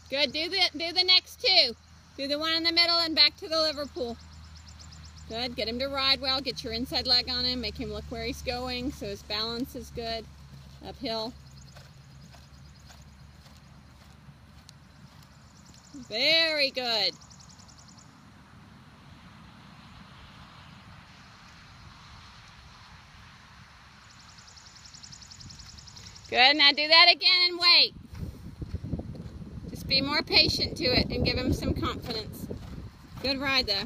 Good, do the next two. Do the one in the middle and back to the Liverpool. Good, get him to ride well, get your inside leg on him, make him look where he's going so his balance is good. Uphill. Very good. Good, now do that again and wait. Just be more patient to it and give him some confidence. Good ride though.